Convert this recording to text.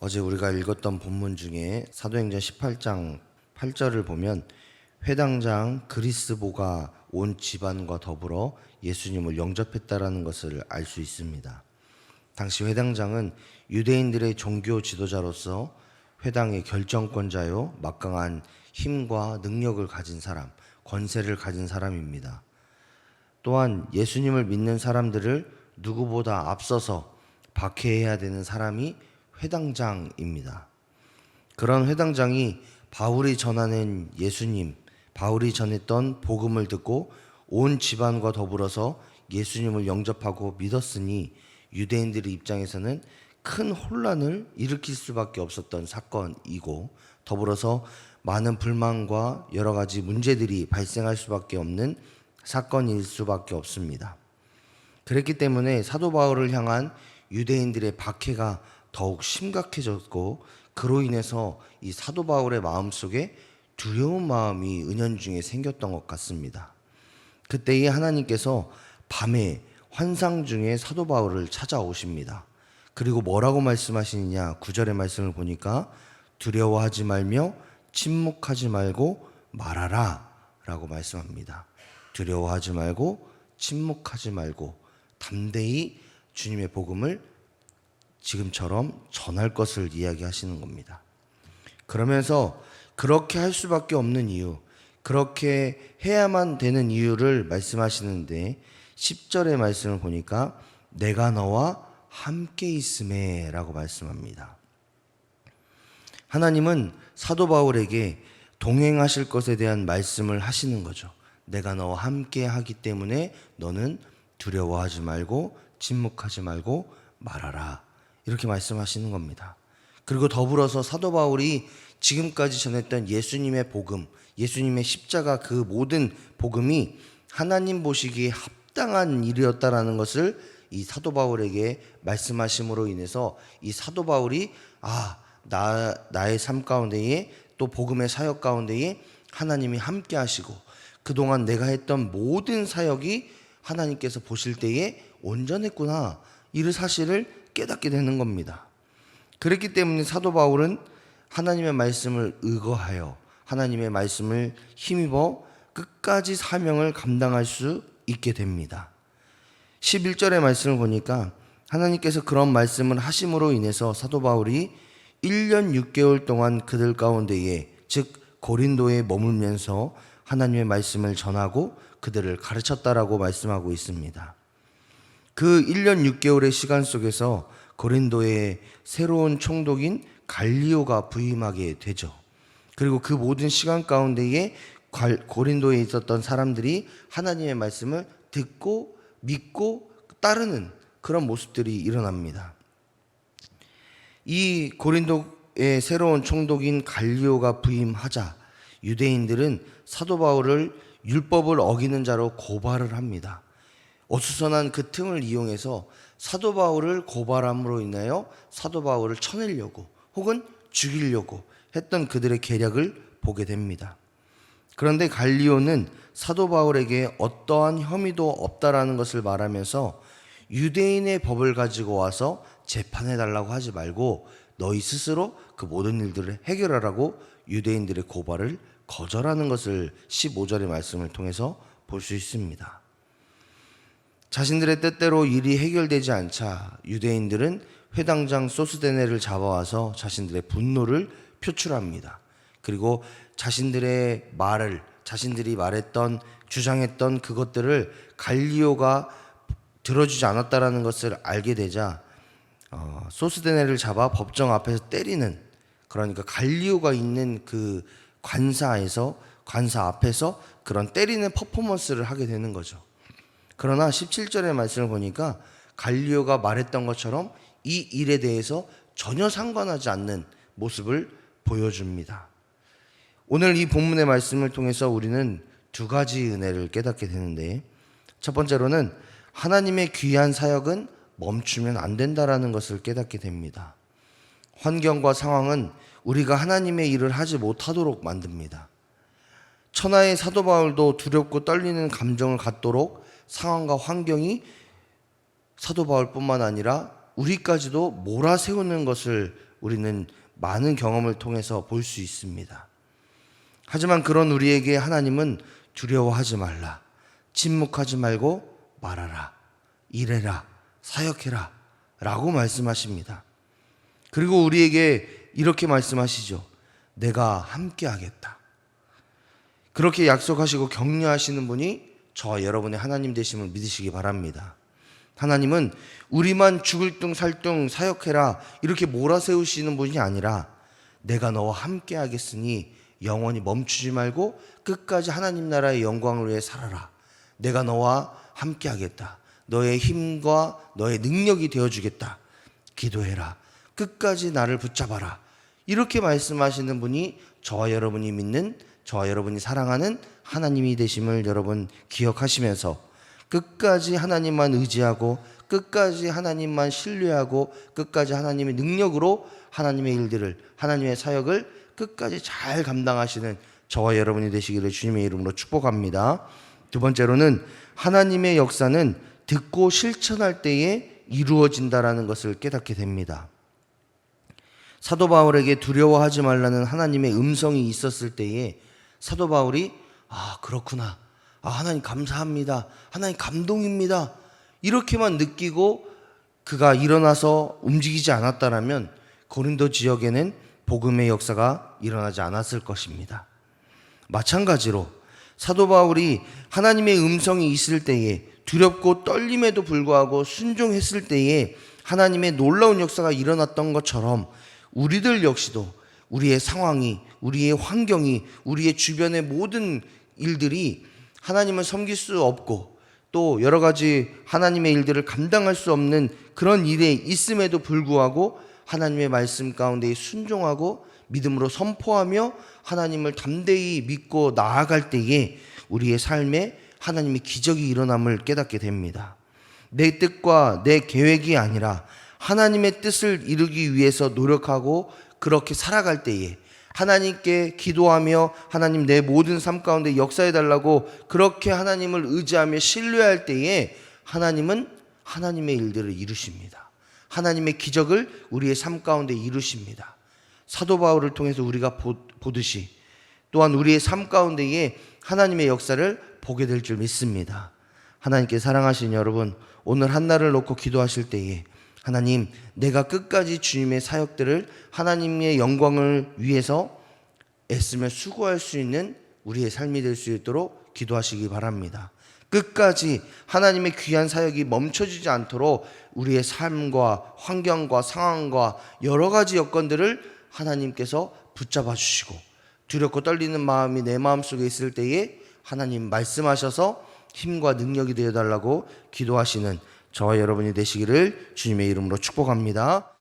어제 우리가 읽었던 본문 중에 사도행전 18장 8절을 보면 회당장 그리스보가 온 집안과 더불어 예수님을 영접했다라는 것을 알 수 있습니다. 당시 회당장은 유대인들의 종교 지도자로서 회당의 결정권자요, 막강한 힘과 능력을 가진 사람, 권세를 가진 사람입니다. 또한 예수님을 믿는 사람들을 누구보다 앞서서 박해해야 되는 사람이 회당장입니다. 그런 회당장이 바울이 전하는 예수님, 바울이 전했던 복음을 듣고 온 집안과 더불어서 예수님을 영접하고 믿었으니 유대인들의 입장에서는 큰 혼란을 일으킬 수밖에 없었던 사건이고, 더불어서 많은 불만과 여러 가지 문제들이 발생할 수밖에 없는 사건일 수밖에 없습니다. 그랬기 때문에 사도 바울을 향한 유대인들의 박해가 더욱 심각해졌고, 그로 인해서 이 사도 바울의 마음속에 두려운 마음이 은연중에 생겼던 것 같습니다. 그때에 하나님께서 밤에 환상 중에 사도 바울을 찾아오십니다. 그리고 뭐라고 말씀하시느냐, 9절의 말씀을 보니까 두려워하지 말며 침묵하지 말고 말하라 라고 말씀합니다. 두려워하지 말고 침묵하지 말고 담대히 주님의 복음을 지금처럼 전할 것을 이야기하시는 겁니다. 그러면서 그렇게 할 수밖에 없는 이유, 그렇게 해야만 되는 이유를 말씀하시는데 10절의 말씀을 보니까 내가 너와 함께 있음에 라고 말씀합니다. 하나님은 사도 바울에게 동행하실 것에 대한 말씀을 하시는 거죠. 내가 너와 함께 하기 때문에 너는 두려워하지 말고 침묵하지 말고 말하라, 이렇게 말씀하시는 겁니다. 그리고 더불어서 사도 바울이 지금까지 전했던 예수님의 복음, 예수님의 십자가, 그 모든 복음이 하나님 보시기에 합당한 일이었다라는 것을 이 사도 바울에게 말씀하심으로 인해서 이 사도 바울이 나의 삶 가운데에, 또 복음의 사역 가운데에 하나님이 함께 하시고 그동안 내가 했던 모든 사역이 하나님께서 보실 때에 온전했구나, 이 사실을 깨닫게 되는 겁니다. 그렇기 때문에 사도 바울은 하나님의 말씀을 의거하여 하나님의 말씀을 힘입어 끝까지 사명을 감당할 수 있게 됩니다. 11절의 말씀을 보니까 하나님께서 그런 말씀을 하심으로 인해서 사도 바울이 1년 6개월 동안 그들 가운데에, 즉 고린도에 머물면서 하나님의 말씀을 전하고 그들을 가르쳤다라고 말씀하고 있습니다. 그 1년 6개월의 시간 속에서 고린도에 새로운 총독인 갈리오가 부임하게 되죠. 그리고 그 모든 시간 가운데에 고린도에 있었던 사람들이 하나님의 말씀을 듣고 믿고 따르는 그런 모습들이 일어납니다. 이 고린도의 새로운 총독인 갈리오가 부임하자 유대인들은 사도 바울을 율법을 어기는 자로 고발을 합니다. 어수선한 그 틈을 이용해서 사도 바울을 고발함으로 인하여 사도 바울을 쳐내려고 혹은 죽이려고 했던 그들의 계략을 보게 됩니다. 그런데 갈리오는 사도 바울에게 어떠한 혐의도 없다라는 것을 말하면서 유대인의 법을 가지고 와서 재판해달라고 하지 말고 너희 스스로 그 모든 일들을 해결하라고 유대인들의 고발을 거절하는 것을 15절의 말씀을 통해서 볼 수 있습니다. 자신들의 뜻대로 일이 해결되지 않자 유대인들은 회당장 소스데네를 잡아와서 자신들의 분노를 표출합니다. 그리고 자신들의 말을, 자신들이 말했던, 주장했던 그것들을 갈리오가 들어주지 않았다라는 것을 알게 되자 소스데네를 잡아 법정 앞에서 때리는, 그러니까 갈리오가 있는 그 관사 앞에서 그런 때리는 퍼포먼스를 하게 되는 거죠. 그러나 17절의 말씀을 보니까 갈리오가 말했던 것처럼 이 일에 대해서 전혀 상관하지 않는 모습을 보여줍니다. 오늘 이 본문의 말씀을 통해서 우리는 두 가지 은혜를 깨닫게 되는데, 첫 번째로는 하나님의 귀한 사역은 멈추면 안 된다라는 것을 깨닫게 됩니다. 환경과 상황은 우리가 하나님의 일을 하지 못하도록 만듭니다. 천하의 사도 바울도 두렵고 떨리는 감정을 갖도록 상황과 환경이 사도 바울뿐만 아니라 우리까지도 몰아세우는 것을 우리는 많은 경험을 통해서 볼 수 있습니다. 하지만 그런 우리에게 하나님은 두려워하지 말라, 침묵하지 말고 말하라, 일해라, 사역해라 라고 말씀하십니다. 그리고 우리에게 이렇게 말씀하시죠. 내가 함께 하겠다. 그렇게 약속하시고 격려하시는 분이 저와 여러분의 하나님 되심을 믿으시기 바랍니다. 하나님은 우리만 죽을 둥 살 둥 사역해라 이렇게 몰아세우시는 분이 아니라 내가 너와 함께 하겠으니 영원히 멈추지 말고 끝까지 하나님 나라의 영광을 위해 살아라. 내가 너와 함께 하겠다. 너의 힘과 너의 능력이 되어주겠다. 기도해라. 끝까지 나를 붙잡아라. 이렇게 말씀하시는 분이 저와 여러분이 믿는, 저와 여러분이 사랑하는 하나님이 되심을 여러분 기억하시면서 끝까지 하나님만 의지하고 끝까지 하나님만 신뢰하고 끝까지 하나님의 능력으로 하나님의 일들을, 하나님의 사역을 끝까지 잘 감당하시는 저와 여러분이 되시기를 주님의 이름으로 축복합니다. 두 번째로는 하나님의 역사는 듣고 실천할 때에 이루어진다라는 것을 깨닫게 됩니다. 사도 바울에게 두려워하지 말라는 하나님의 음성이 있었을 때에 사도 바울이 그렇구나. 하나님 감사합니다. 하나님 감동입니다. 이렇게만 느끼고 그가 일어나서 움직이지 않았다라면 고린도 지역에는 복음의 역사가 일어나지 않았을 것입니다. 마찬가지로 사도 바울이 하나님의 음성이 있을 때에 두렵고 떨림에도 불구하고 순종했을 때에 하나님의 놀라운 역사가 일어났던 것처럼 우리들 역시도 우리의 상황이, 우리의 환경이, 우리의 주변의 모든 일들이 하나님을 섬길 수 없고 또 여러 가지 하나님의 일들을 감당할 수 없는 그런 일에 있음에도 불구하고 하나님의 말씀 가운데 순종하고 믿음으로 선포하며 하나님을 담대히 믿고 나아갈 때에 우리의 삶에 하나님의 기적이 일어남을 깨닫게 됩니다. 내 뜻과 내 계획이 아니라 하나님의 뜻을 이루기 위해서 노력하고 그렇게 살아갈 때에 하나님께 기도하며 하나님 내 모든 삶 가운데 역사해 달라고 그렇게 하나님을 의지하며 신뢰할 때에 하나님은 하나님의 일들을 이루십니다. 하나님의 기적을 우리의 삶 가운데 이루십니다. 사도 바울을 통해서 우리가 보듯이 또한 우리의 삶 가운데에 하나님의 역사를 보게 될 줄 믿습니다. 하나님께 사랑하시는 여러분, 오늘 한날을 놓고 기도하실 때에 하나님, 내가 끝까지 주님의 사역들을 하나님의 영광을 위해서 애쓰며 수고할 수 있는 우리의 삶이 될 수 있도록 기도하시기 바랍니다. 끝까지 하나님의 귀한 사역이 멈춰지지 않도록 우리의 삶과 환경과 상황과 여러 가지 여건들을 하나님께서 붙잡아 주시고 두렵고 떨리는 마음이 내 마음속에 있을 때에 하나님 말씀하셔서 힘과 능력이 되어달라고 기도하시는 저와 여러분이 되시기를 주님의 이름으로 축복합니다.